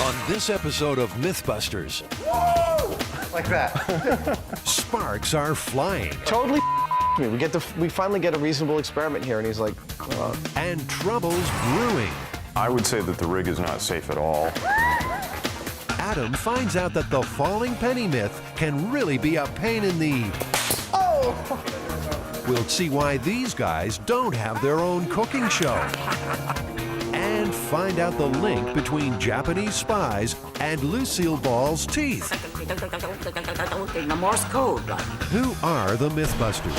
On this episode of Mythbusters, Like that. sparks are flying Totally me. We finally get a reasonable experiment here, and he's like, and trouble's brewing. I would say that the rig is not safe at all. Adam finds out that the falling penny myth can really be a pain in the... oh! We'll see why these guys don't have their own cooking show. And find out the link between Japanese spies and Lucille Ball's teeth. The Morse code. Who are the Mythbusters?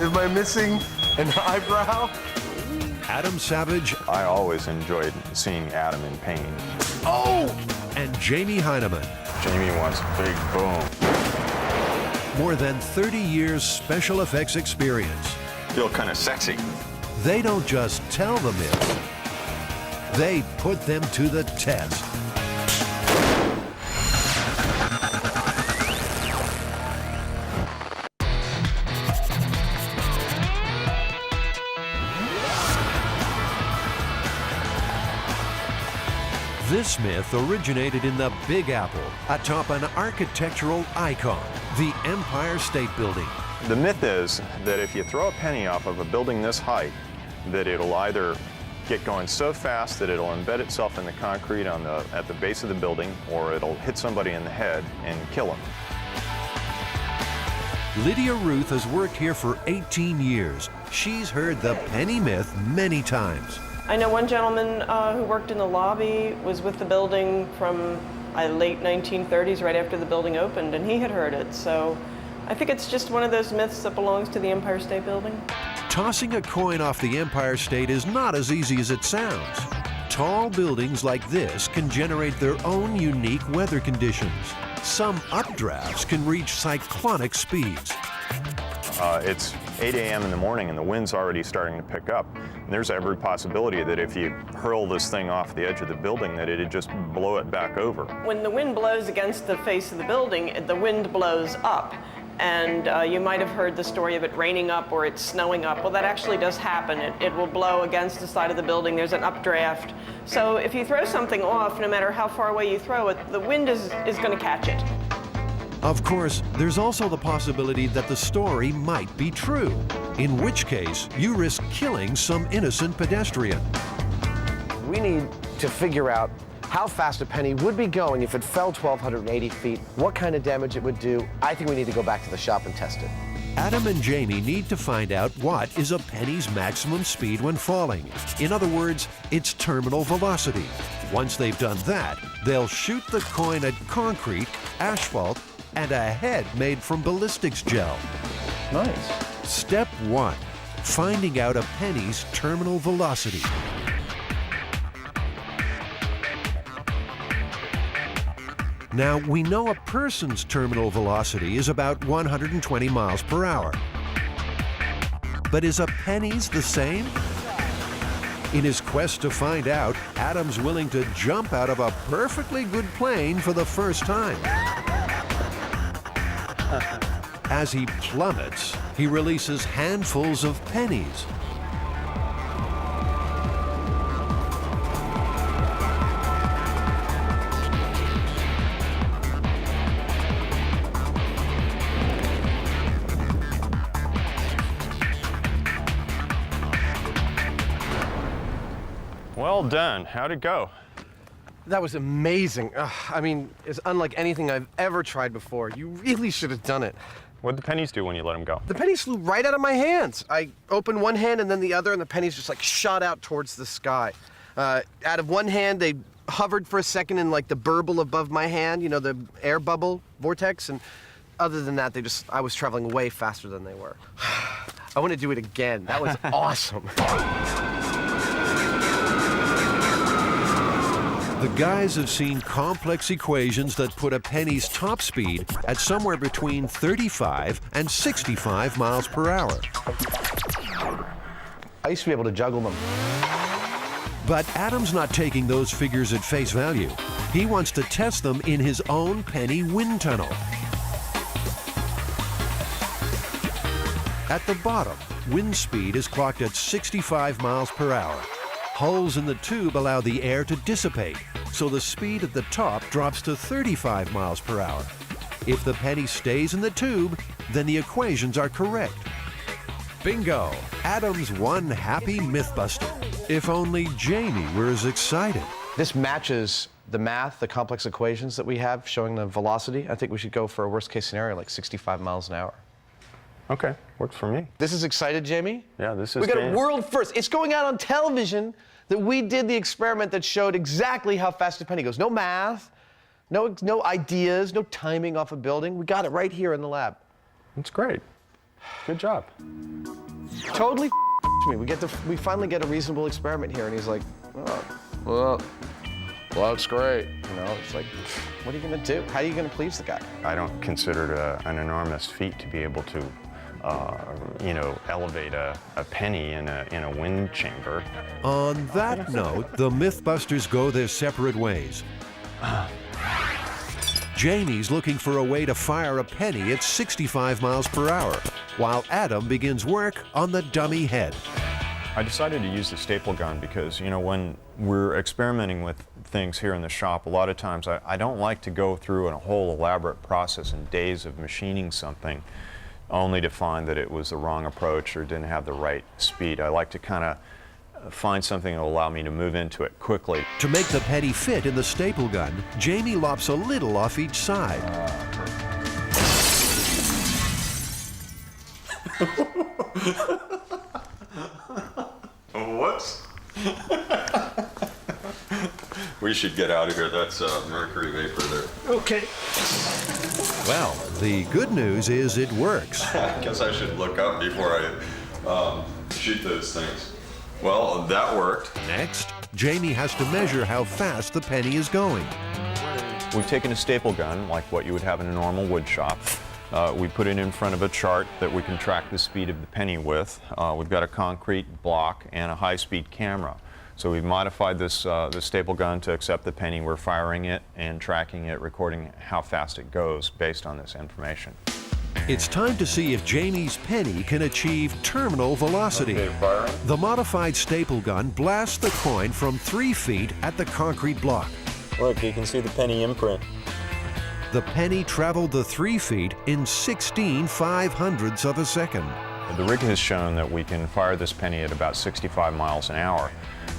Am I missing an eyebrow? Adam Savage I always enjoyed seeing Adam in pain. and Jamie Heineman. Jamie wants a big boom. More than 30 years special effects experience. Feel kind of sexy. They don't just tell the myths, they put them to the test. This myth originated in the Big Apple, atop an architectural icon, the Empire State Building. The myth is that if you throw a penny off of a building this height, that it'll either get going so fast that it'll embed itself in the concrete at the base of the building, or it'll hit somebody in the head and kill them. Lydia Ruth has worked here for 18 years. She's heard the penny myth many times. I know one gentleman who worked in the lobby, was with the building from late 1930s, right after the building opened, and he had heard it. So I think it's just one of those myths that belongs to the Empire State Building. Tossing a coin off the Empire State is not as easy as it sounds. Tall buildings like this can generate their own unique weather conditions. Some updrafts can reach cyclonic speeds. It's 8 a.m. in the morning and the wind's already starting to pick up. And there's every possibility that if you hurl this thing off the edge of the building, that it'd just blow it back over. When the wind blows against the face of the building, the wind blows up. And you might have heard the story of it raining up or it's snowing up. Well, that actually does happen. It will blow against the side of the building. There's an updraft. So if you throw something off, no matter how far away you throw it, the wind is going to catch it. Of course, there's also the possibility that the story might be true, in which case you risk killing some innocent pedestrian. We need to figure out how fast a penny would be going if it fell 1,280 feet, what kind of damage it would do. I think we need to go back to the shop and test it. Adam and Jamie need to find out what is a penny's maximum speed when falling. In other words, its terminal velocity. Once they've done that, they'll shoot the coin at concrete, asphalt, and a head made from ballistics gel. Nice. Step 1, finding out a penny's terminal velocity. Now, we know a person's terminal velocity is about 120 miles per hour. But is a penny's the same? In his quest to find out, Adam's willing to jump out of a perfectly good plane for the first time. As he plummets, he releases handfuls of pennies. Well done. How'd it go? That was amazing. I mean, it's unlike anything I've ever tried before. You really should have done it. What'd the pennies do when you let them go? The pennies flew right out of my hands. I opened one hand and then the other, and the pennies just like shot out towards the sky. Out of one hand, they hovered for a second in like the burble above my hand, you know, the air bubble vortex, and other than that, I was traveling way faster than they were. I want to do it again. That was awesome. The guys have seen complex equations that put a penny's top speed at somewhere between 35 and 65 miles per hour. I used to be able to juggle them. But Adam's not taking those figures at face value. He wants to test them in his own penny wind tunnel. At the bottom, wind speed is clocked at 65 miles per hour. Holes in the tube allow the air to dissipate, so the speed at the top drops to 35 miles per hour. If the penny stays in the tube, then the equations are correct. Bingo! Adam's one happy Mythbuster. If only Jamie were as excited. This matches the math, the complex equations that we have showing the velocity. I think we should go for a worst case scenario, like 65 miles an hour. Okay, works for me. This is excited, Jamie? Yeah, this is. We got a world first. It's going out on television that we did the experiment that showed exactly how fast a penny goes. No math, no ideas, no timing off a building. We got it right here in the lab. That's great. Good job. Totally me. We finally get a reasonable experiment here, and he's like, oh, well, that's great. You know, it's like, what are you gonna do? How are you gonna please the guy? I don't consider it an enormous feat to be able to, elevate a penny in a wind chamber. On that note, the Mythbusters go their separate ways. Jamie's looking for a way to fire a penny at 65 miles per hour, while Adam begins work on the dummy head. I decided to use the staple gun because, when we're experimenting with things here in the shop, a lot of times I don't like to go through a whole elaborate process and days of machining something only to find that it was the wrong approach or didn't have the right speed. I like to kind of find something that will allow me to move into it quickly. To make the penny fit in the staple gun, Jamie lops a little off each side. Whoops. We should get out of here. That's mercury vapor there. Okay. Well, the good news is it works. I guess I should look up before I shoot those things. Well, that worked. Next, Jamie has to measure how fast the penny is going. We've taken a staple gun, like what you would have in a normal wood shop. We put it in front of a chart that we can track the speed of the penny with. We've got a concrete block and a high-speed camera. So we've modified this staple gun to accept the penny. We're firing it and tracking it, recording how fast it goes based on this information. It's time to see if Jamie's penny can achieve terminal velocity. Okay, firing. The modified staple gun blasts the coin from 3 feet at the concrete block. Look, you can see the penny imprint. The penny traveled the 3 feet in 16/500ths of a second. The rig has shown that we can fire this penny at about 65 miles an hour,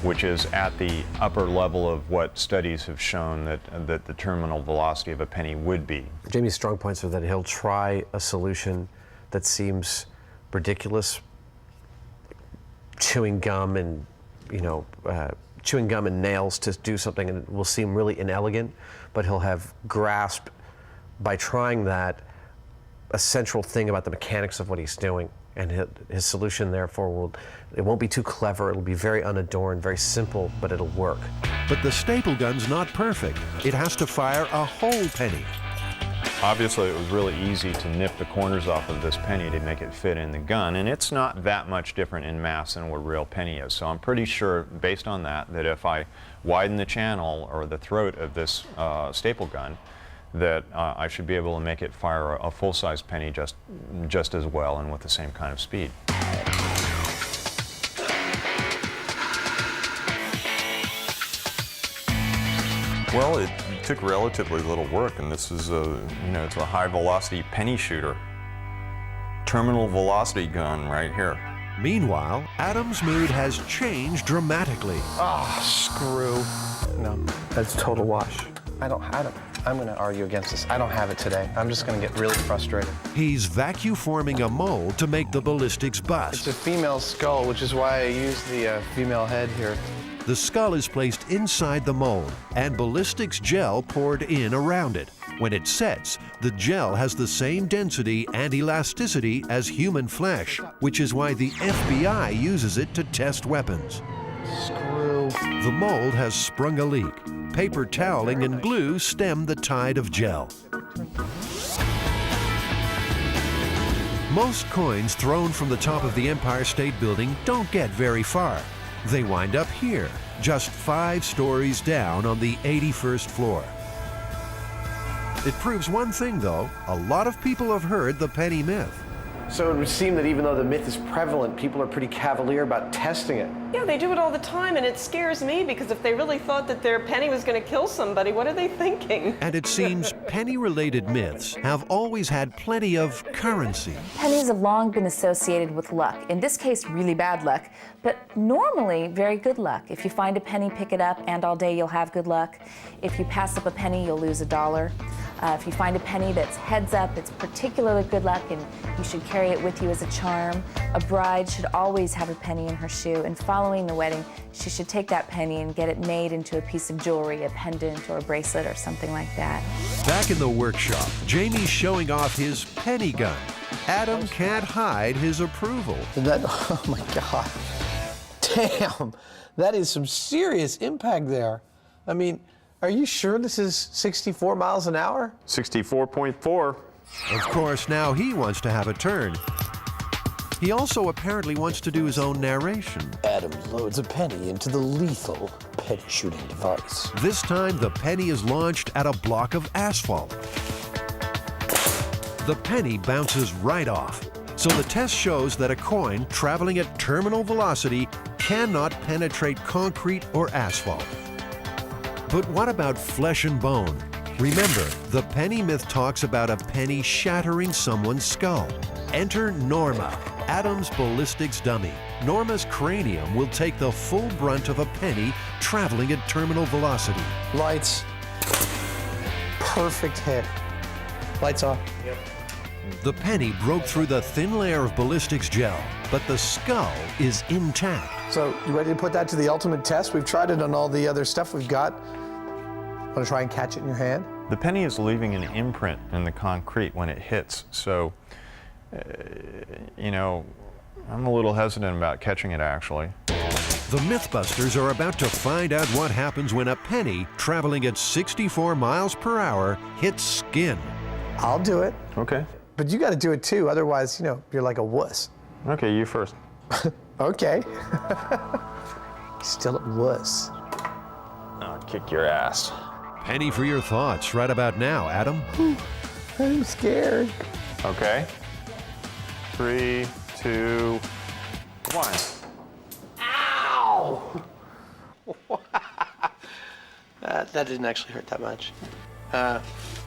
which is at the upper level of what studies have shown that the terminal velocity of a penny would be. Jamie's strong points are that he'll try a solution that seems ridiculous, chewing gum and nails to do something, and it will seem really inelegant, but he'll have grasped by trying that a central thing about the mechanics of what he's doing. And his solution, therefore, it won't be too clever. It'll be very unadorned, very simple, but it'll work. But the staple gun's not perfect. It has to fire a whole penny. Obviously, it was really easy to nip the corners off of this penny to make it fit in the gun, and it's not that much different in mass than what a real penny is. So I'm pretty sure, based on that if I widen the channel or the throat of this staple gun, that I should be able to make it fire a full-size penny just as well and with the same kind of speed. Well, it took relatively little work, and this is it's a high-velocity penny shooter. Terminal velocity gun right here. Meanwhile, Adam's mood has changed dramatically. Screw. No, that's total wash. I'm going to argue against this. I don't have it today. I'm just going to get really frustrated. He's vacuum forming a mold to make the ballistics bust. It's a female skull, which is why I used the female head here. The skull is placed inside the mold and ballistics gel poured in around it. When it sets, the gel has the same density and elasticity as human flesh, which is why the FBI uses it to test weapons. Screw. The mold has sprung a leak. Paper toweling and glue stem the tide of gel. Most coins thrown from the top of the Empire State Building don't get very far. They wind up here, just 5 stories down on the 81st floor. It proves one thing, though. A lot of people have heard the penny myth. So it would seem that even though the myth is prevalent, people are pretty cavalier about testing it. Yeah, they do it all the time, and it scares me because if they really thought that their penny was going to kill somebody, what are they thinking? And it seems penny-related myths have always had plenty of currency. Pennies have long been associated with luck. In this case, really bad luck, but normally very good luck. If you find a penny, pick it up, and all day you'll have good luck. If you pass up a penny, you'll lose $1. If you find a penny that's heads up, it's particularly good luck, and you should carry it with you as a charm. A bride should always have a penny in her shoe, and following the wedding, she should take that penny and get it made into a piece of jewelry, a pendant or a bracelet or something like that. Back in the workshop, Jamie's showing off his penny gun. Adam can't hide his approval. Oh my God. Damn, that is some serious impact there. I mean, are you sure this is 64 miles an hour? 64.4. Of course, now he wants to have a turn. He also apparently wants to do his own narration. Adam loads a penny into the lethal penny shooting device. This time, the penny is launched at a block of asphalt. The penny bounces right off. So the test shows that a coin traveling at terminal velocity cannot penetrate concrete or asphalt. But what about flesh and bone? Remember, the penny myth talks about a penny shattering someone's skull. Enter Norma, Adam's ballistics dummy. Norma's cranium will take the full brunt of a penny traveling at terminal velocity. Lights. Perfect hit. Lights off. Yep. The penny broke through the thin layer of ballistics gel, but the skull is intact. So, you ready to put that to the ultimate test? We've tried it on all the other stuff we've got. Want to try and catch it in your hand? The penny is leaving an imprint in the concrete when it hits, so, you know, I'm a little hesitant about catching it, actually. The Mythbusters are about to find out what happens when a penny traveling at 64 miles per hour hits skin. I'll do it. Okay. But you got to do it too, otherwise, you know, you're like a wuss. Okay, you first. Okay. Still a wuss. I'll kick your ass. Penny for your thoughts right about now, Adam. I'm scared. Okay. 3, 2, 1. Ow! That didn't actually hurt that much.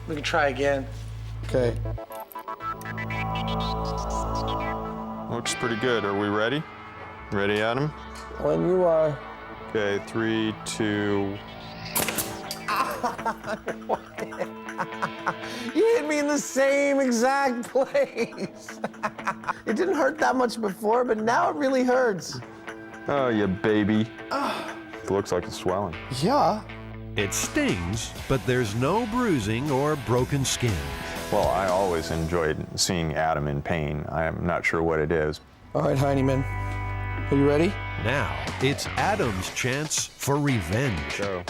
We can try again. Okay. Looks pretty good. Are we ready? Ready, Adam? When you are. Okay, 3, 2. You hit me in the same exact place. It didn't hurt that much before, but now it really hurts. Oh, you baby. It looks like it's swelling. Yeah. It stings, but there's no bruising or broken skin. Well, I always enjoyed seeing Adam in pain. I'm not sure what it is. All right, Heineman. Are you ready? Now, it's Adam's chance for revenge. Go.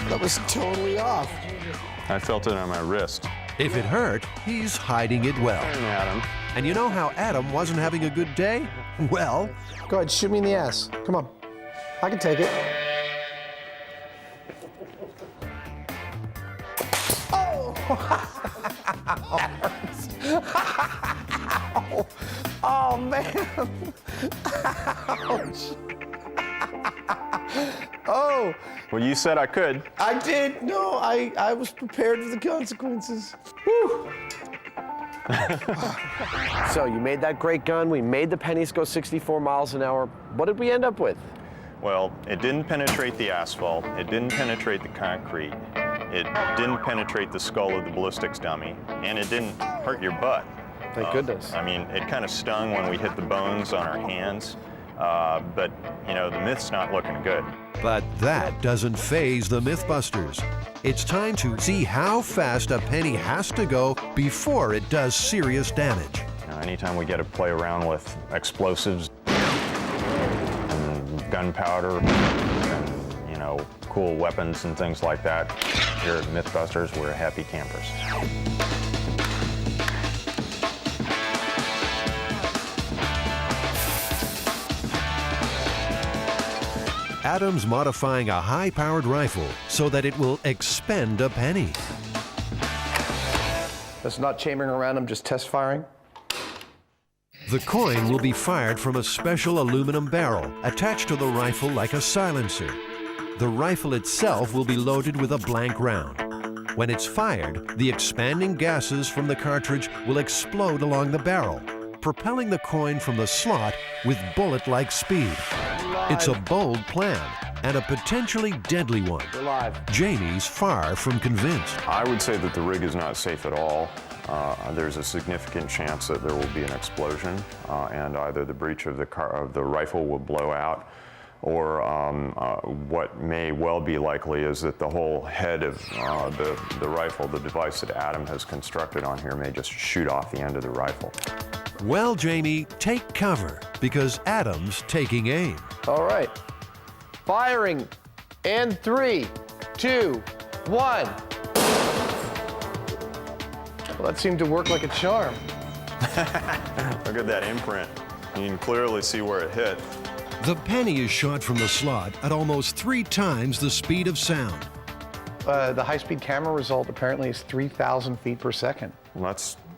That was totally off. I felt it on my wrist. If it hurt, he's hiding it well. Adam. And you know how Adam wasn't having a good day? Well, Go ahead, shoot me in the ass. Come on. I can take it. Oh! That hurts. Ow. Oh, man. Ouch. Oh. Well, you said I could. I did. No, I was prepared for the consequences. Whew. So you made that great gun. We made the pennies go 64 miles an hour. What did we end up with? Well, it didn't penetrate the asphalt. It didn't penetrate the concrete. It didn't penetrate the skull of the ballistics dummy. And it didn't hurt your butt. Thank goodness. I mean, it kind of stung when we hit the bones on our hands. But, you know, the myth's not looking good. but that doesn't faze the Mythbusters. It's time to see how fast a penny has to go before it does serious damage. Anytime we get to play around with explosives and gunpowder and, you know, cool weapons and things like that, here at Mythbusters, we're happy campers. Adam's modifying a high-powered rifle so that it will expend a penny. That's not chambering around, I'm just test firing. The coin will be fired from a special aluminum barrel attached to the rifle like a silencer. The rifle itself will be loaded with a blank round. When it's fired, the expanding gases from the cartridge will explode along the barrel, propelling the coin from the slot with bullet-like speed. It's a bold plan and a potentially deadly one. Jamie's far from convinced. I would say that the rig is not safe at all. There's a significant chance that there will be an explosion, and either the breech of the rifle will blow out, or what may well be likely is that the whole head of the rifle, the device that Adam has constructed on here, may just shoot off the end of the rifle. Well, Jamie, take cover, because Adam's taking aim. All right. Firing. And 3, 2, 1. Well, that seemed to work like a charm. Look at that imprint. You can clearly see where it hit. The penny is shot from the slot at almost 3 times the speed of sound. The high-speed camera result apparently is 3,000 feet per second.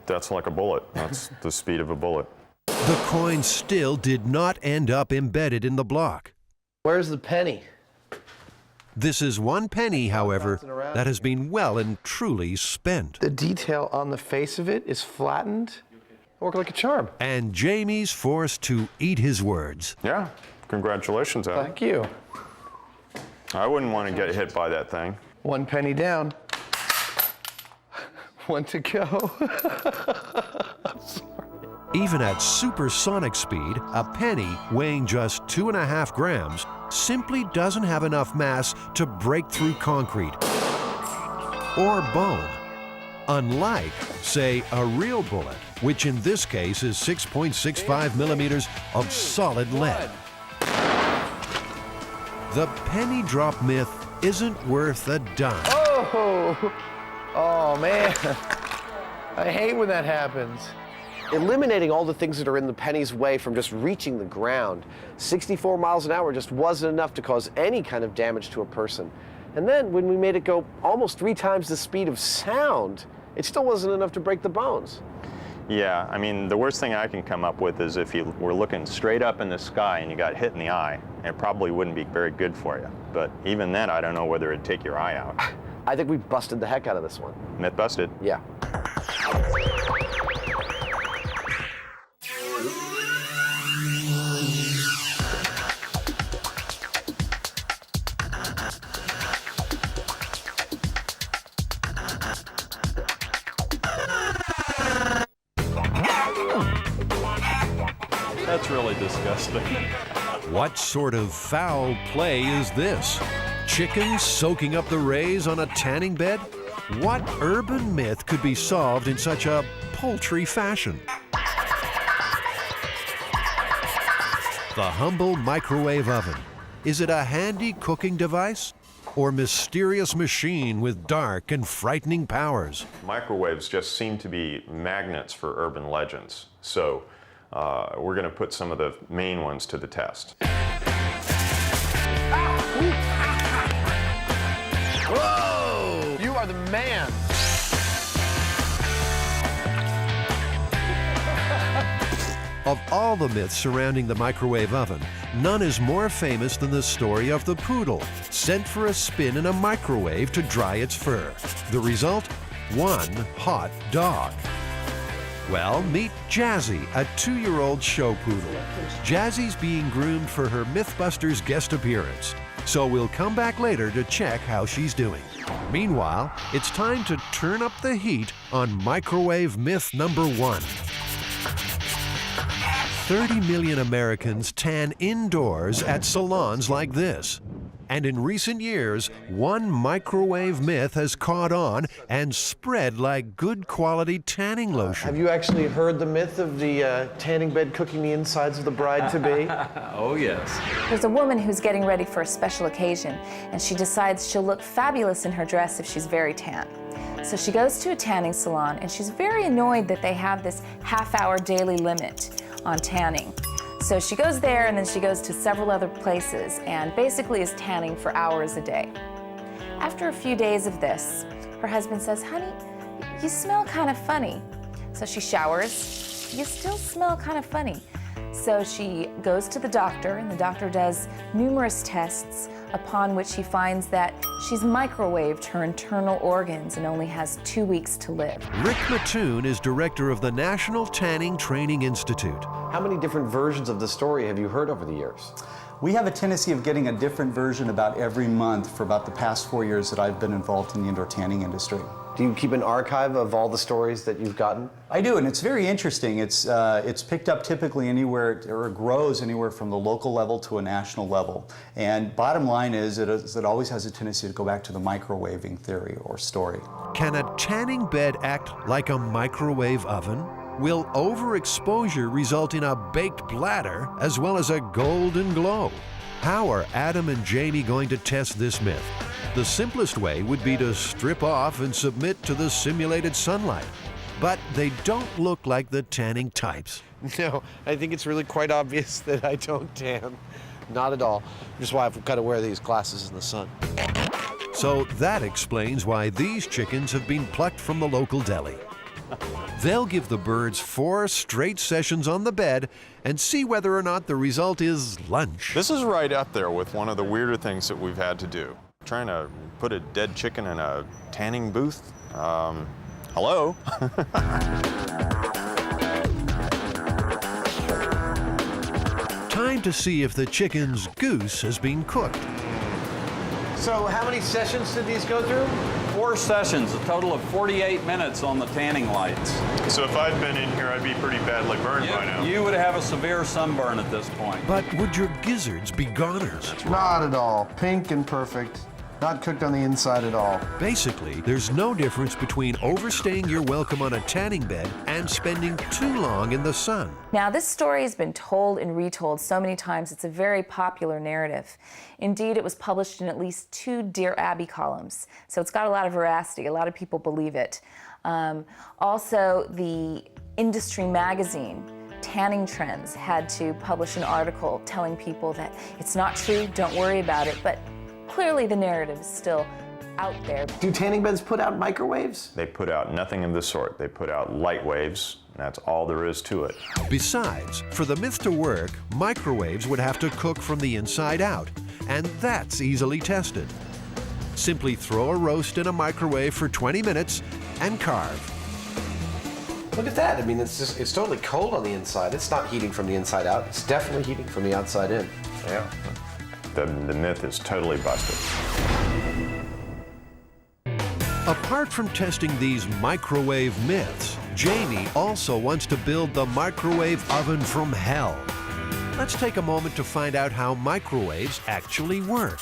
That's like a bullet. That's the speed of a bullet. The coin still did not end up embedded in the block. Where's the penny? This is one penny, however, that has been well and truly spent. The detail on the face of it is flattened. Work like a charm. And Jamie's forced to eat his words. Yeah, congratulations, Adam. Thank you. I wouldn't want to get hit by that thing. 1 penny down. 1 to go. Even at supersonic speed, a penny weighing just 2.5 grams simply doesn't have enough mass to break through concrete or bone. Unlike, say, a real bullet, which in this case is 6.65 millimeters of solid lead. The penny drop myth isn't worth a dime. Oh man. I hate when that happens. Eliminating all the things that are in the penny's way from just reaching the ground. 64 miles an hour just wasn't enough to cause any kind of damage to a person. And then when we made it go almost 3 times the speed of sound, it still wasn't enough to break the bones. Yeah, I mean, the worst thing I can come up with is if you were looking straight up in the sky and you got hit in the eye, it probably wouldn't be very good for you. But even then, I don't know whether it'd take your eye out. I think we busted the heck out of this one. Myth busted. Yeah. That's really disgusting. What sort of foul play is this? Chickens soaking up the rays on a tanning bed? What urban myth could be solved in such a paltry fashion? The humble microwave oven. Is it a handy cooking device? Or mysterious machine with dark and frightening powers? Microwaves just seem to be magnets for urban legends. So we're going to put some of the main ones to the test. Whoa! You are the man. Of all the myths surrounding the microwave oven, none is more famous than the story of the poodle sent for a spin in a microwave to dry its fur. The result? One hot dog. Well, meet Jazzy, a 2-year-old show poodle. Jazzy's being groomed for her Mythbusters guest appearance, so we'll come back later to check how she's doing. Meanwhile, it's time to turn up the heat on microwave myth number 1. 30 million Americans tan indoors at salons like this. And in recent years, one microwave myth has caught on and spread like good quality tanning lotion. Have you actually heard the myth of the tanning bed cooking the insides of the bride-to-be? Oh, yes. There's a woman who's getting ready for a special occasion, and she decides she'll look fabulous in her dress if she's very tan. So she goes to a tanning salon, and she's very annoyed that they have this half-hour daily limit on tanning. So she goes there, and then she goes to several other places, and basically is tanning for hours a day. After a few days of this, her husband says, "Honey, you smell kind of funny. So she showers, you still smell kind of funny. So she goes to the doctor, and the doctor does numerous tests, upon which he finds that she's microwaved her internal organs and only has 2 weeks to live. Rick Mattoon is director of the National Tanning Training Institute. How many different versions of the story have you heard over the years? We have a tendency of getting a different version about every month for about the past 4 years that I've been involved in the indoor tanning industry. Do you keep an archive of all the stories that you've gotten? I do, and it's very interesting. It's picked up typically anywhere, or grows anywhere from the local level to a national level. And bottom line is, it always has a tendency to go back to the microwaving theory or story. Can a tanning bed act like a microwave oven? Will overexposure result in a baked bladder as well as a golden glow? How are Adam and Jamie going to test this myth? The simplest way would be to strip off and submit to the simulated sunlight. But they don't look like the tanning types. No, I think it's really quite obvious that I don't tan. Not at all. Which is why I've got to wear these glasses in the sun. So that explains why these chickens have been plucked from the local deli. They'll give the birds 4 straight sessions on the bed and see whether or not the result is lunch. This is right up there with one of the weirder things that we've had to do. Trying to put a dead chicken in a tanning booth? Hello? Time to see if the chicken's goose has been cooked. So how many sessions did these go through? 4 sessions, a total of 48 minutes on the tanning lights. So if I'd been in here, I'd be pretty badly burned by now. You would have a severe sunburn at this point. But would your gizzards be goners? Not at all. Pink and perfect. Not cooked on the inside at all. Basically, there's no difference between overstaying your welcome on a tanning bed and spending too long in the sun. Now, this story has been told and retold so many times, it's a very popular narrative. Indeed, it was published in at least 2 Dear Abby columns, so it's got a lot of veracity. A lot of people believe it. Also, the industry magazine, Tanning Trends, had to publish an article telling people that it's not true, don't worry about it, but clearly the narrative is still out there. Do tanning beds put out microwaves? They put out nothing of the sort. They put out light waves, and that's all there is to it. Besides, for the myth to work, microwaves would have to cook from the inside out, and that's easily tested. Simply throw a roast in a microwave for 20 minutes and carve. Look at that. I mean, it's totally cold on the inside. It's not heating from the inside out. It's definitely heating from the outside in. Yeah. The myth is totally busted. Apart from testing these microwave myths, Jamie also wants to build the microwave oven from hell. Let's take a moment to find out how microwaves actually work.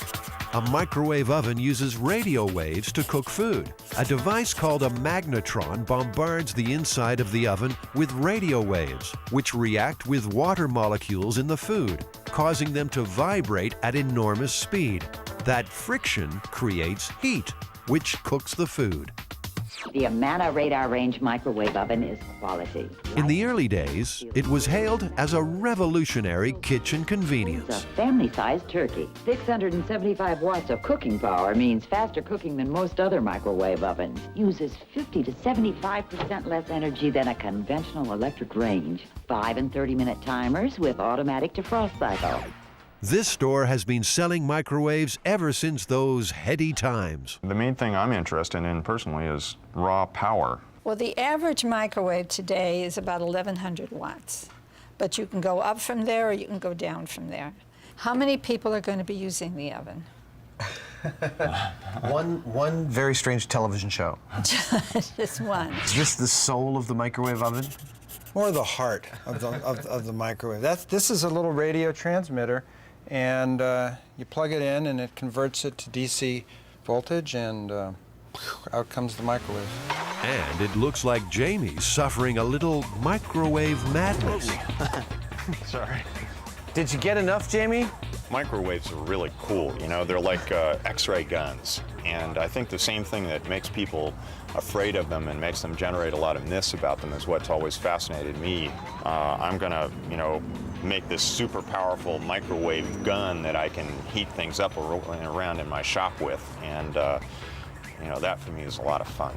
A microwave oven uses radio waves to cook food. A device called a magnetron bombards the inside of the oven with radio waves, which react with water molecules in the food, causing them to vibrate at enormous speed. That friction creates heat, which cooks the food. The Amana radar range microwave oven is quality. In the early days, it was hailed as a revolutionary kitchen It's convenience. a family-sized turkey. 675 watts of cooking power means faster cooking than most other microwave ovens. Uses 50 to 75% less energy than a conventional electric range. 5 and 30-minute timers with automatic defrost cycle. This store has been selling microwaves ever since those heady times. The main thing I'm interested in personally is raw power. Well, the average microwave today is about 1,100 watts. But you can go up from there or you can go down from there. How many people are going to be using the oven? One very strange television show. Just one. Is this the soul of the microwave oven? More the heart of the microwave. This is a little radio transmitter, and you plug it in and it converts it to DC voltage, and out comes the microwave. And it looks like Jamie's suffering a little microwave madness. Sorry. Did you get enough, Jamie? Microwaves are really cool, you know, they're like X-ray guns. And I think the same thing that makes people afraid of them and makes them generate a lot of myths about them is what's always fascinated me. I'm gonna, you know, make this super powerful microwave gun that I can heat things up around in my shop with. And You know, that for me is a lot of fun.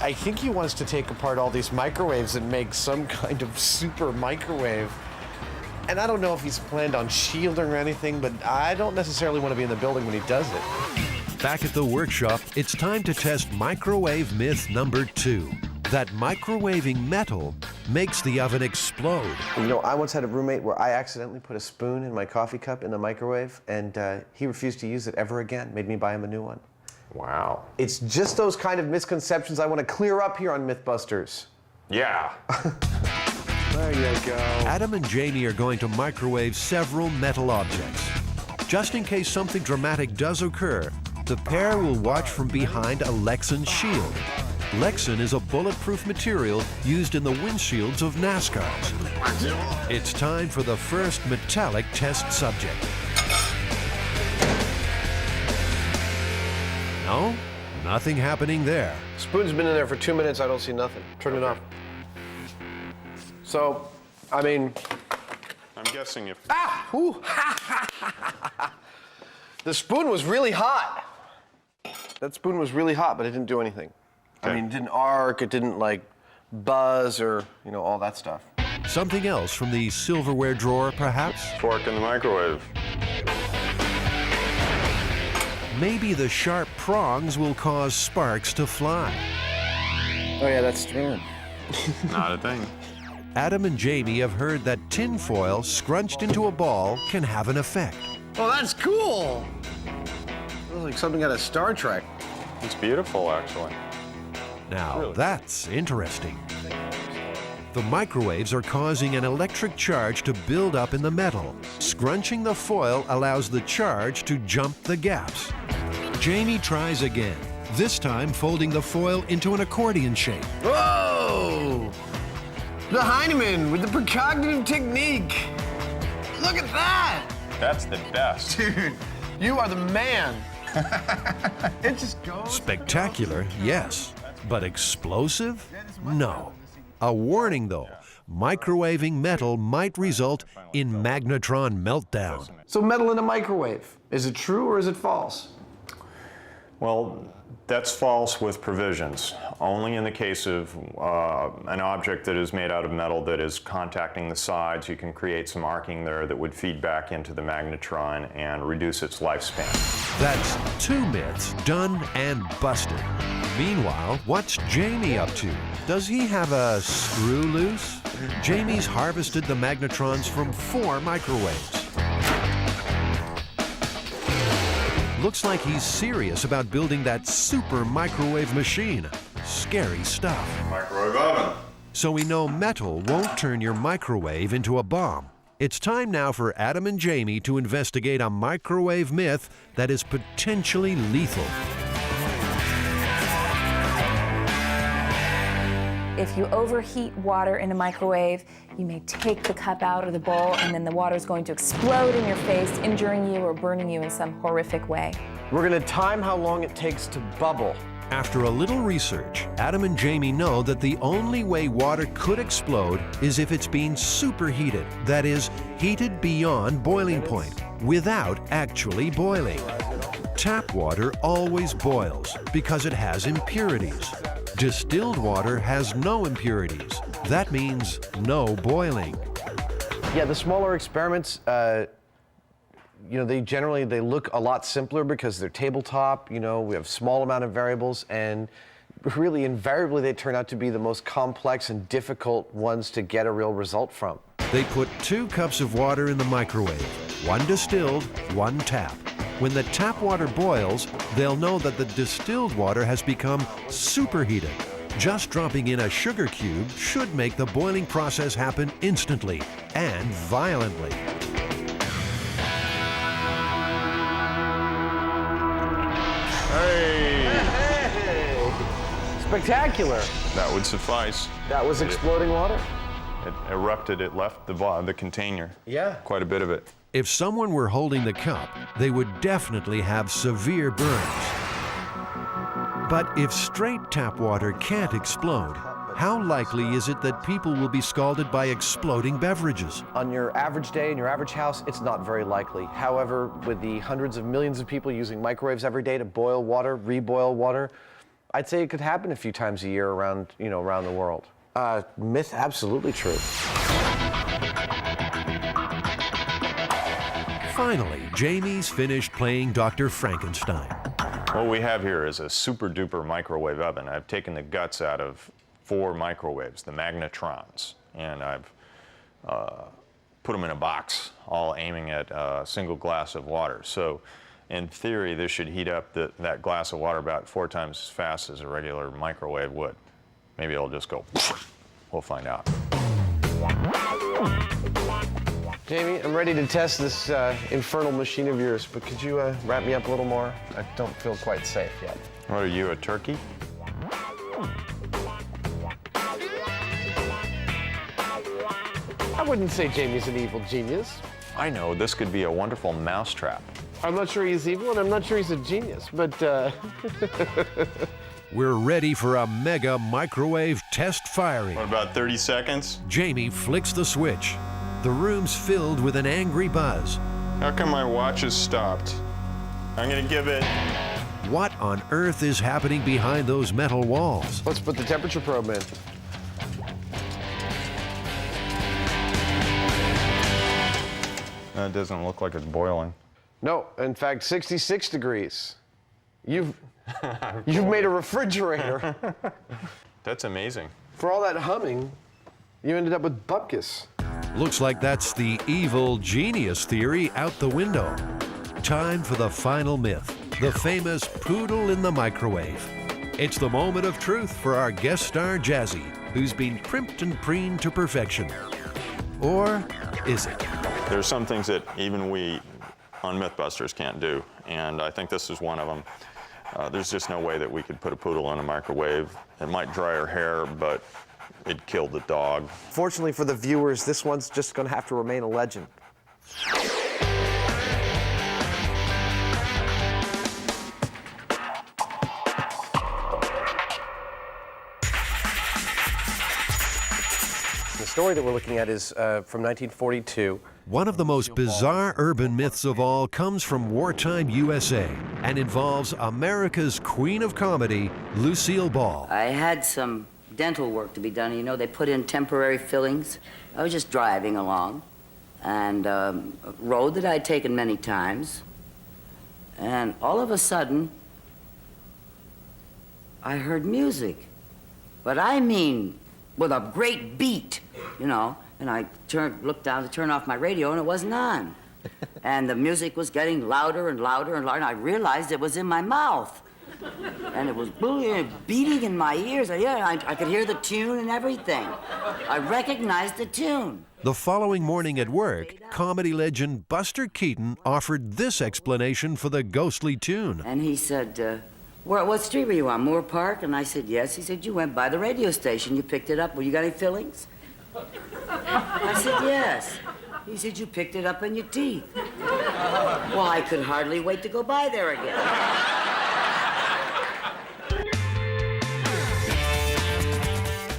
I think he wants to take apart all these microwaves and make some kind of super microwave. And I don't know if he's planned on shielding or anything, but I don't necessarily want to be in the building when he does it. Back at the workshop, it's time to test microwave myth number 2. That microwaving metal makes the oven explode. You know, I once had a roommate where I accidentally put a spoon in my coffee cup in the microwave, and he refused to use it ever again. Made me buy him a new one. Wow. It's just those kind of misconceptions I want to clear up here on Mythbusters. Yeah. There you go. Adam and Jamie are going to microwave several metal objects. Just in case something dramatic does occur, the pair will watch from behind a Lexan shield. Lexan is a bulletproof material used in the windshields of NASCARs. It's time for the first metallic test subject. No, nothing happening there. Spoon's been in there for 2 minutes. I don't see nothing. Turn it off. So, I mean... I'm guessing if... Ah! Ooh. The spoon was really hot. That spoon was really hot, but it didn't do anything. Okay. I mean, it didn't arc, it didn't, like, buzz or, you know, all that stuff. Something else from the silverware drawer, perhaps? Fork in the microwave. Maybe the sharp prongs will cause sparks to fly. Oh, yeah, that's thrilling. Not a thing. Adam and Jamie have heard that tin foil scrunched into a ball can have an effect. Oh, that's cool! Looks like something out of Star Trek. It's beautiful, actually. Now, Really? that's interesting. The microwaves are causing an electric charge to build up in the metal. Scrunching the foil allows the charge to jump the gaps. Jamie tries again, this time folding the foil into an accordion shape. Whoa! The Heinemann with the precognitive technique. Look at that! That's the best. Dude, you are the man. It just goes. Spectacular, yes, but explosive? No. A warning though, microwaving metal might result in magnetron meltdown. So metal in a microwave, is it true or is it false? Well, that's false with provisions. Only in the case of an object that is made out of metal that is contacting the sides, you can create some arcing there that would feed back into the magnetron and reduce its lifespan. That's 2 myths done and busted. Meanwhile, what's Jamie up to? Does he have a screw loose? Jamie's harvested the magnetrons from 4 microwaves. Looks like he's serious about building that super microwave machine. Scary stuff. Microwave oven. So we know metal won't turn your microwave into a bomb. It's time now for Adam and Jamie to investigate a microwave myth that is potentially lethal. If you overheat water in a microwave, you may take the cup out of the bowl and then the water is going to explode in your face, injuring you or burning you in some horrific way. We're gonna time how long it takes to bubble. After a little research, Adam and Jamie know that the only way water could explode is if it's being superheated, that is, heated beyond boiling point, without actually boiling. Tap water always boils because it has impurities. Distilled water has no impurities. That means no boiling. Yeah, the smaller experiments, you know, they look a lot simpler because they're tabletop, you know, we have small amount of variables, and really invariably they turn out to be the most complex and difficult ones to get a real result from. They put 2 cups of water in the microwave, 1 distilled, 1 tap. When the tap water boils, they'll know that the distilled water has become superheated. Just dropping in a sugar cube should make the boiling process happen instantly and violently. Hey! Spectacular. That would suffice. That was exploding water? It erupted, it left the container. Yeah. Quite a bit of it. If someone were holding the cup, they would definitely have severe burns. But if straight tap water can't explode, How likely is it that people will be scalded by exploding beverages? On your average day in your average house, it's not very likely. However, with the hundreds of millions of people using microwaves every day to boil water, reboil water, I'd say it could happen a few times a year around the world. Myth, absolutely true. Finally, Jamie's finished playing Dr. Frankenstein. What we have here is a super duper microwave oven. I've taken the guts out of 4 microwaves, the magnetrons, and I've put them in a box, all aiming at a single glass of water. So in theory, this should heat up that glass of water about 4 times as fast as a regular microwave would. Maybe it'll just go, we'll find out. Jamie, I'm ready to test this infernal machine of yours, but could you wrap me up a little more? I don't feel quite safe yet. What are you, a turkey? I wouldn't say Jamie's an evil genius. I know, this could be a wonderful mousetrap. I'm not sure he's evil, and I'm not sure he's a genius, but We're ready for a mega microwave test firing. What, about 30 seconds? Jamie flicks the switch. The room's filled with an angry buzz. How come my watch has stopped? I'm gonna give it. What on earth is happening behind those metal walls? let's put the temperature probe in. That doesn't look like it's boiling. No, in fact, 66 degrees. You've made a refrigerator. That's amazing. For all that humming, you ended up with bupkis. Looks like that's the evil genius theory out the window. Time for the final myth, the famous poodle in the microwave. It's the moment of truth for our guest star Jazzy, who's been primped and preened to perfection. Or is it? There's some things that even we on Mythbusters can't do, and I think this is one of them. There's just no way that we could put a poodle in a microwave. It might dry her hair, but it'd kill the dog. Fortunately for the viewers, this one's just gonna have to remain a legend. The story that we're looking at is from 1942. One of the most bizarre urban myths of all comes from wartime USA and involves America's queen of comedy, Lucille Ball. I had some dental work to be done. You know, they put in temporary fillings. I was just driving along, and a road that I'd taken many times, and all of a sudden, I heard music. But I mean, with a great beat, you know, and I looked down to turn off my radio, and it wasn't on. And the music was getting louder and louder and louder, and I realized it was in my mouth. And it was beating in my ears. I could hear the tune and everything. I recognized the tune. The following morning at work, comedy legend Buster Keaton offered this explanation for the ghostly tune. And he said, what street were you on, Moore Park? And I said, yes. He said, you went by the radio station. You picked it up. Well, you got any fillings? I said, yes. He said, you picked it up in your teeth. Well, I could hardly wait to go by there again.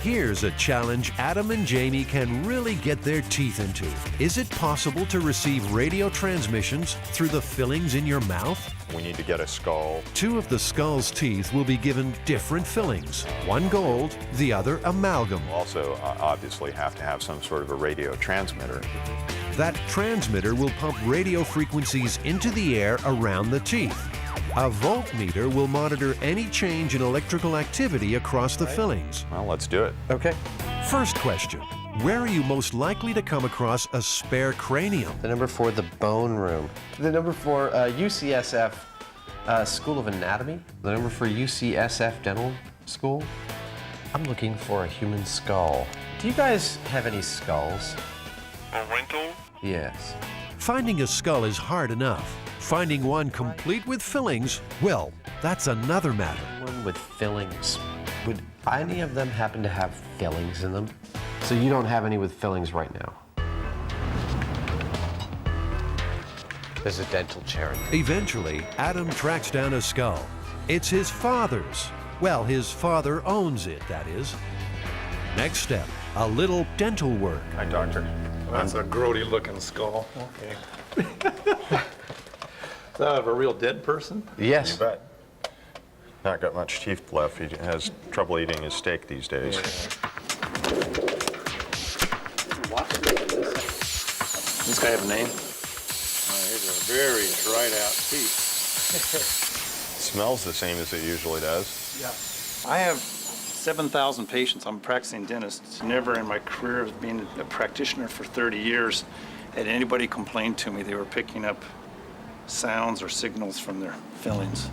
Here's a challenge Adam and Jamie can really get their teeth into. Is it possible to receive radio transmissions through the fillings in your mouth? We need to get a skull. 2 of the skull's teeth will be given different fillings. One gold, the other amalgam. We'll also obviously have to have some sort of a radio transmitter. That transmitter will pump radio frequencies into the air around the teeth. A voltmeter will monitor any change in electrical activity across the fillings. Well, let's do it. Okay. First question, where are you most likely to come across a spare cranium? The number 4, the bone room. The number 4, UCSF School of Anatomy. The number 4, UCSF Dental School. I'm looking for a human skull. Do you guys have any skulls? A wrinkle? Yes. Finding a skull is hard enough. Finding one complete with fillings, well, that's another matter. One with fillings. Would any of them happen to have fillings in them? So you don't have any with fillings right now? There's a dental chair. Eventually, Adam tracks down a skull. It's his father's. Well, his father owns it, that is. Next step, a little dental work. Hi, doctor. That's a grody looking skull. Okay. Is that of a real dead person? Yes. You bet. Not got much teeth left. He has trouble eating his steak these days. Does this guy have a name? These are very dried out teeth. Smells the same as it usually does. Yeah. I have 7,000 patients. I'm a practicing dentist. Never in my career as being a practitioner for 30 years had anybody complain to me they were picking up sounds or signals from their fillings.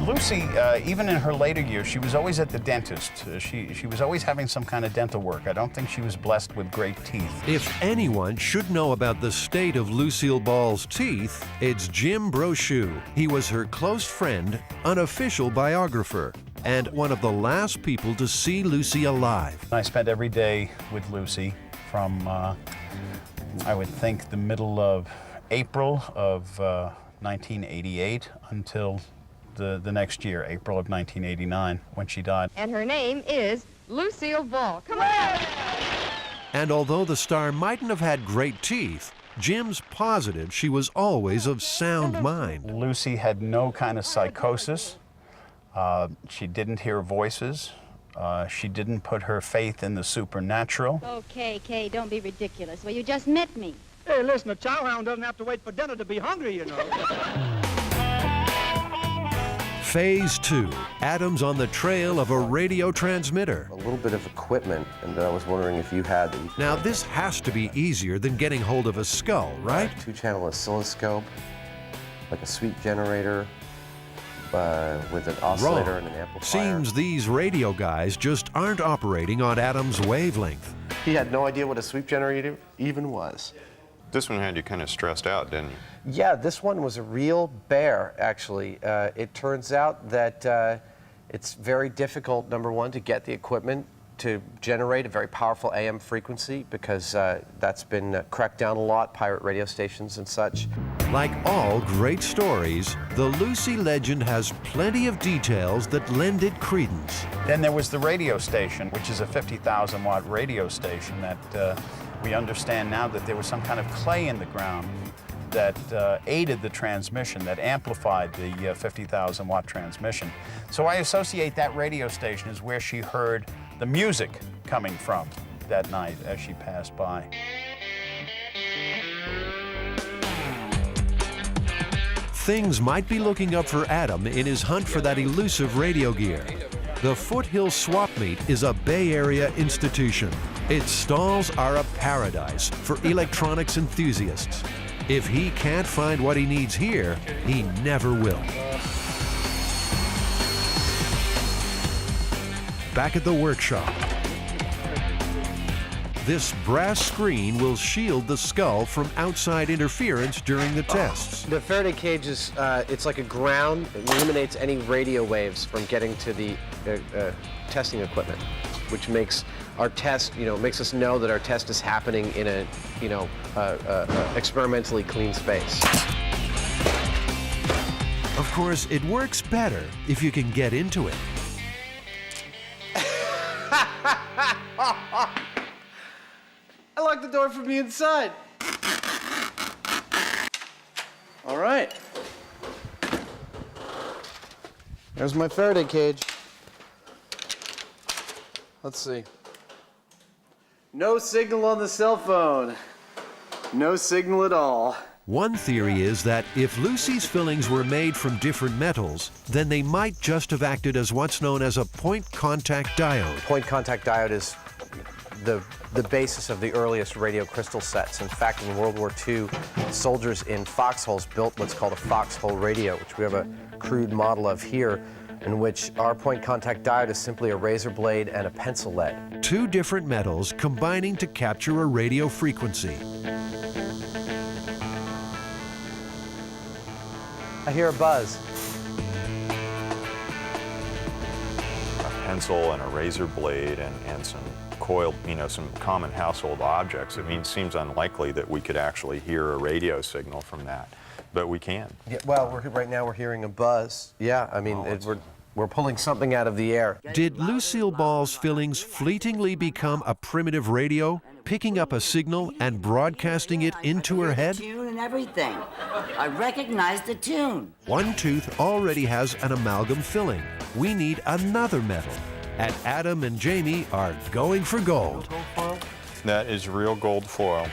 Lucy, even in her later years, she was always at the dentist. She was always having some kind of dental work. I don't think she was blessed with great teeth. If anyone should know about the state of Lucille Ball's teeth, it's Jim Brochu. He was her close friend, unofficial biographer, and one of the last people to see Lucy alive. I spent every day with Lucy from, I would think, the middle of April of 1988 until the next year, April of 1989, when she died. And her name is Lucille Ball. Come on! And although the star mightn't have had great teeth, Jim's positive she was always of sound mind. Lucy had no kind of psychosis. She didn't hear voices. She didn't put her faith in the supernatural. Okay, Kay, don't be ridiculous. Well, you just met me. Hey, listen, a chowhound doesn't have to wait for dinner to be hungry, you know. Phase 2, Adam's on the trail of a radio transmitter. A little bit of equipment, and I was wondering if you had them. Now, this has to be easier than getting hold of a skull, right? A 2-channel oscilloscope, like a sweep generator, with an oscillator and an amplifier. Seems these radio guys just aren't operating on Adam's wavelength. He had no idea what a sweep generator even was. This one had you kind of stressed out, didn't you? Yeah, this one was a real bear, actually. It turns out that it's very difficult, number one, to get the equipment to generate a very powerful AM frequency because that's been cracked down a lot, pirate radio stations and such. Like all great stories, the Lucy legend has plenty of details that lend it credence. Then there was the radio station, which is a 50,000 watt radio station that we understand now that there was some kind of clay in the ground that aided the transmission, that amplified the 50,000 watt transmission. So I associate that radio station as where she heard the music coming from that night as she passed by. Things might be looking up for Adam in his hunt for that elusive radio gear. The Foothill Swap Meet is a Bay Area institution. Its stalls are a paradise for electronics enthusiasts. If he can't find what he needs here, he never will. Back at the workshop, this brass screen will shield the skull from outside interference during the tests. The Faraday cage is, it's like a ground. It eliminates any radio waves from getting to the testing equipment, which makes our test, makes us know that our test is happening in a, experimentally clean space. Of course, it works better if you can get into it. I locked the door from the inside. All right. There's my Faraday cage. Let's see. No signal on the cell phone. No signal at all. One theory is that if Lucy's fillings were made from different metals, then they might just have acted as what's known as a point contact diode. Point contact diode is the basis of the earliest radio crystal sets. In fact, in World War II, soldiers in foxholes built what's called a foxhole radio, which we have a crude model of here, in which our point contact diode is simply a razor blade and a pencil lead. Two different metals combining to capture a radio frequency. I hear a buzz. A pencil and a razor blade and some coiled, some common household objects. It seems unlikely that we could actually hear a radio signal from that. but we can. Yeah, well, right now we're hearing a buzz. Yeah, I mean, we're pulling something out of the air. Did Lucille Ball's fillings fleetingly become a primitive radio, picking up a signal and broadcasting it into her head? Tune and everything. I recognized the tune. One tooth already has an amalgam filling. We need another metal. And Adam and Jamie are going for gold. That is real gold foil.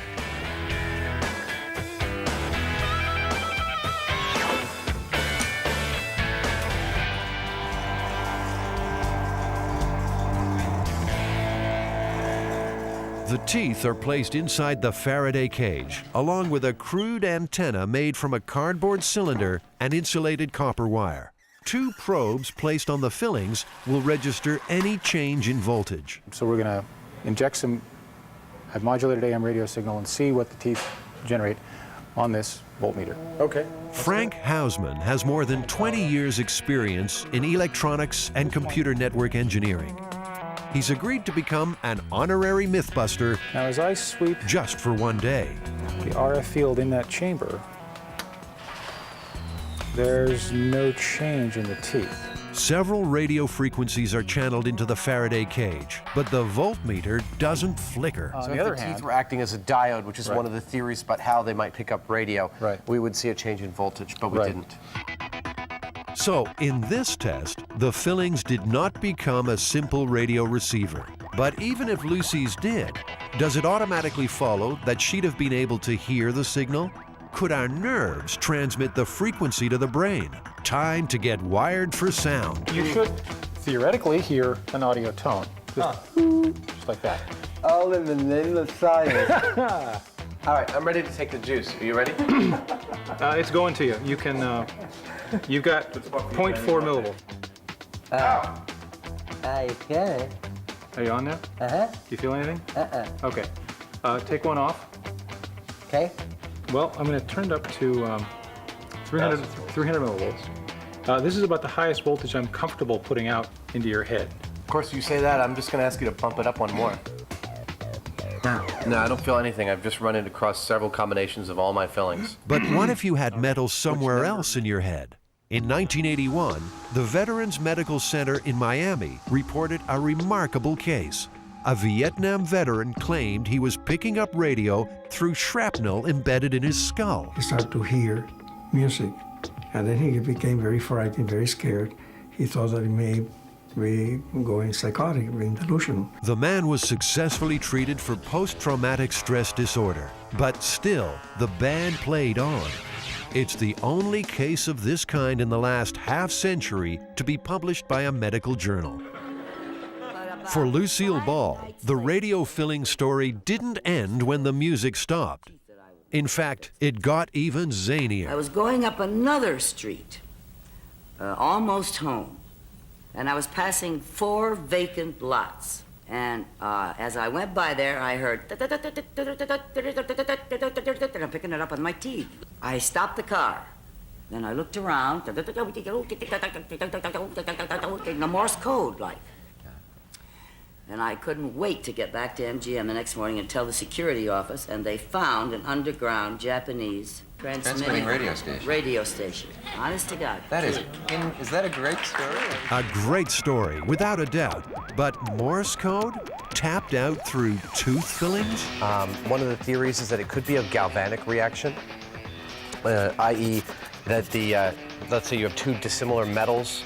The teeth are placed inside the Faraday cage, along with a crude antenna made from a cardboard cylinder and insulated copper wire. 2 probes placed on the fillings will register any change in voltage. So we're going to inject some modulated AM radio signal and see what the teeth generate on this voltmeter. Okay. Frank Hausman has more than 20 years' experience in electronics and computer network engineering. He's agreed to become an honorary Mythbuster now, as I sweep just for one day. the RF field in that chamber, there's no change in the teeth. Several radio frequencies are channeled into the Faraday cage, but the voltmeter doesn't flicker. So if the teeth were acting as a diode, which is one of the theories about how they might pick up radio, we would see a change in voltage, but we didn't. So, in this test, the fillings did not become a simple radio receiver. But even if Lucy's did, does it automatically follow that she'd have been able to hear the signal? Could our nerves transmit the frequency to the brain? Time to get wired for sound. You should theoretically hear an audio tone. Just like that. All in the name of science. All right, I'm ready to take the juice. Are you ready? It's going to you. You can, you've got 0.4 millivolts. Okay. Are you on now? Do you feel anything? Okay. Take one off. Okay. Well, I'm going to turn it up to 300 millivolts. This is about the highest voltage I'm comfortable putting out into your head. Of course, you say that. I'm just going to ask you to bump it up one more. No, I don't feel anything. I've just run it across several combinations of all my fillings. But what if you had metal somewhere else in your head? In 1981, the Veterans Medical Center in Miami reported a remarkable case. A Vietnam veteran claimed he was picking up radio through shrapnel embedded in his skull. He started to hear music, and then he became very frightened, very scared. He thought that he may be going psychotic, being delusional. The man was successfully treated for post-traumatic stress disorder, but still, the band played on. It's the only case of this kind in the last half-century to be published by a medical journal. For Lucille Ball, the radio filling story didn't end when the music stopped. In fact, it got even zanier. I was going up another street, almost home, and I was passing 4 vacant lots. And as I went by there, I heard, and I'm picking it up with my teeth. I stopped the car. Then I looked around, in the Morse code, like. And I couldn't wait to get back to MGM the next morning and tell the security office, and they found an underground Japanese transmitting radio station. Honest to God. Is that a great story? A great story, without a doubt. But Morse code? Tapped out through tooth fillings? One of the theories is that it could be a galvanic reaction, i.e. that the, let's say you have 2 dissimilar metals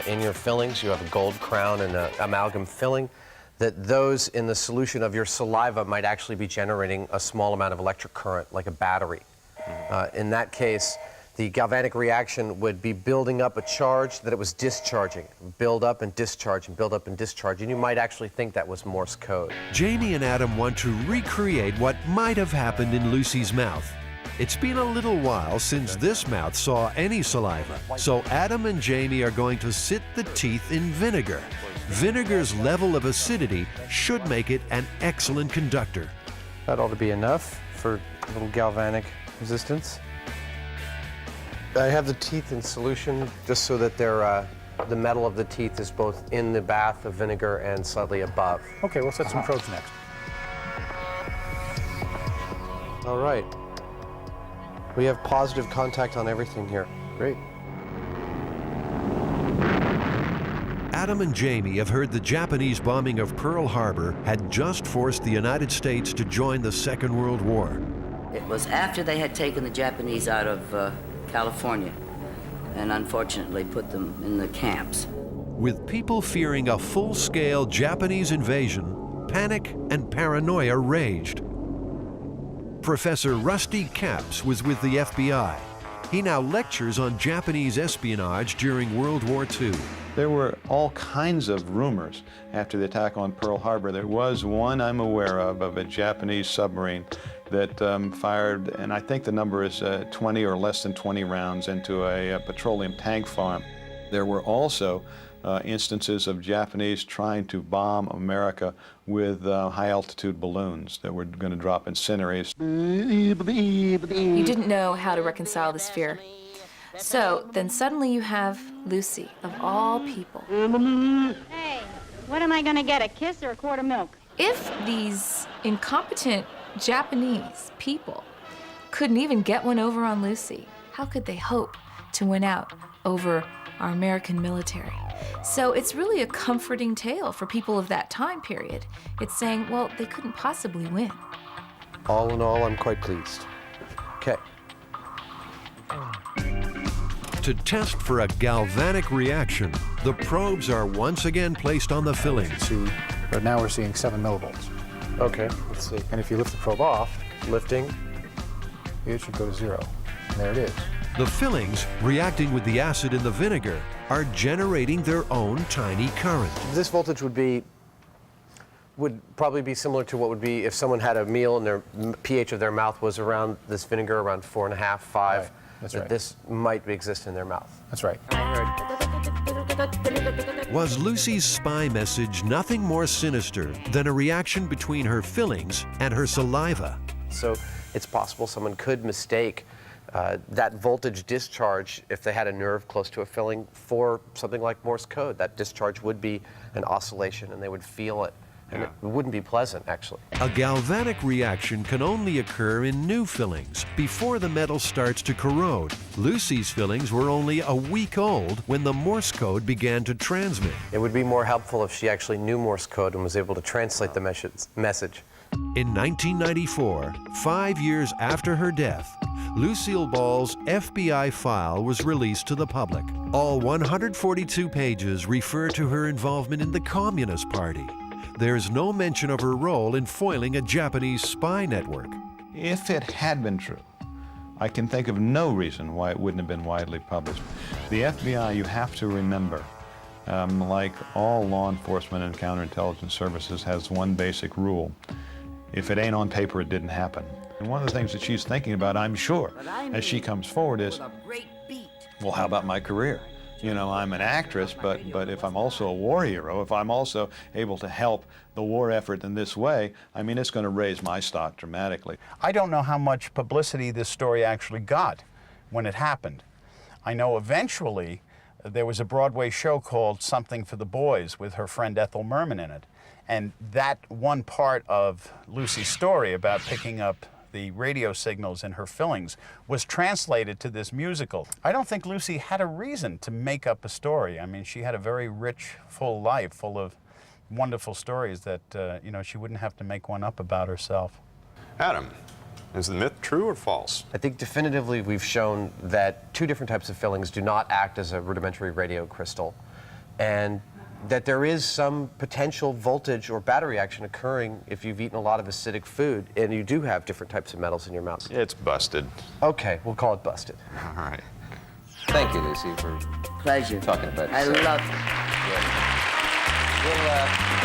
in your fillings. You have a gold crown and an amalgam filling. That those in the solution of your saliva might actually be generating a small amount of electric current, like a battery. In that case, the galvanic reaction would be building up a charge that it was discharging. Build up and discharge and build up and discharge. And you might actually think that was Morse code. Jamie and Adam want to recreate what might have happened in Lucy's mouth. It's been a little while since this mouth saw any saliva, so Adam and Jamie are going to sit the teeth in vinegar. Vinegar's level of acidity should make it an excellent conductor. That ought to be enough for a little galvanic resistance. I have the teeth in solution just so that they're, the metal of the teeth is both in the bath of vinegar and slightly above. Okay, we'll set some probes next. All right. We have positive contact on everything here. Great. Adam and Jamie have heard the Japanese bombing of Pearl Harbor had just forced the United States to join the Second World War. It was after they had taken the Japanese out of California and unfortunately put them in the camps. With people fearing a full-scale Japanese invasion, panic and paranoia raged. Professor Rusty Capps was with the FBI. He now lectures on Japanese espionage during World War II. There were all kinds of rumors after the attack on Pearl Harbor. There was one I'm aware of a Japanese submarine that fired, and I think the number is 20 or less than 20 rounds into a petroleum tank farm. There were also instances of Japanese trying to bomb America with high-altitude balloons that were going to drop incinerators. You didn't know how to reconcile this fear. So then suddenly you have Lucy, of all people. Hey, what am I going to get, a kiss or a quart of milk? If these incompetent Japanese people couldn't even get one over on Lucy, how could they hope to win out over our American military? So it's really a comforting tale for people of that time period. It's saying, well, they couldn't possibly win. All in all, I'm quite pleased. Okay. To test for a galvanic reaction, the probes are once again placed on the fillings. But now we're seeing 7 millivolts. Okay, let's see. And if you lift the probe off, Lifting. it should go to 0. And there it is. The fillings, reacting with the acid in the vinegar, are generating their own tiny current. This voltage would probably be similar to what would be if someone had a meal and their pH of their mouth was around this vinegar around 4.5, 5. Right. That's that right. This might exist in their mouth. That's right. Was Lucy's spy message nothing more sinister than a reaction between her fillings and her saliva? So it's possible someone could mistake that voltage discharge, if they had a nerve close to a filling, for something like Morse code. That discharge would be an oscillation and they would feel it. And it wouldn't be pleasant, actually. A galvanic reaction can only occur in new fillings before the metal starts to corrode. Lucy's fillings were only a week old when the Morse code began to transmit. It would be more helpful if she actually knew Morse code and was able to translate the message. In 1994, 5 years after her death, Lucille Ball's FBI file was released to the public. All 142 pages refer to her involvement in the Communist Party. There's no mention of her role in foiling a Japanese spy network. If it had been true, I can think of no reason why it wouldn't have been widely published. The FBI, you have to remember, like all law enforcement and counterintelligence services, has one basic rule. If it ain't on paper, it didn't happen. And one of the things that she's thinking about, I'm sure, as she comes forward is, well, how about my career? You know, I'm an actress, but if I'm also a war hero, if I'm also able to help the war effort in this way, I mean, it's going to raise my stock dramatically. I don't know how much publicity this story actually got when it happened. I know eventually there was a Broadway show called Something for the Boys with her friend Ethel Merman in it. And that one part of Lucy's story about picking up the radio signals in her fillings was translated to this musical. I don't think Lucy had a reason to make up a story. I mean, she had a very rich, full life, full of wonderful stories that, you know, she wouldn't have to make one up about herself. Adam, is the myth true or false? I think definitively we've shown that 2 different types of fillings do not act as a rudimentary radio crystal, and that there is some potential voltage or battery action occurring if you've eaten a lot of acidic food and you do have different types of metals in your mouth. It's busted. Okay, we'll call it busted. All right. Thank you, Lucy, for Pleasure. talking about I yourself. love it. We'll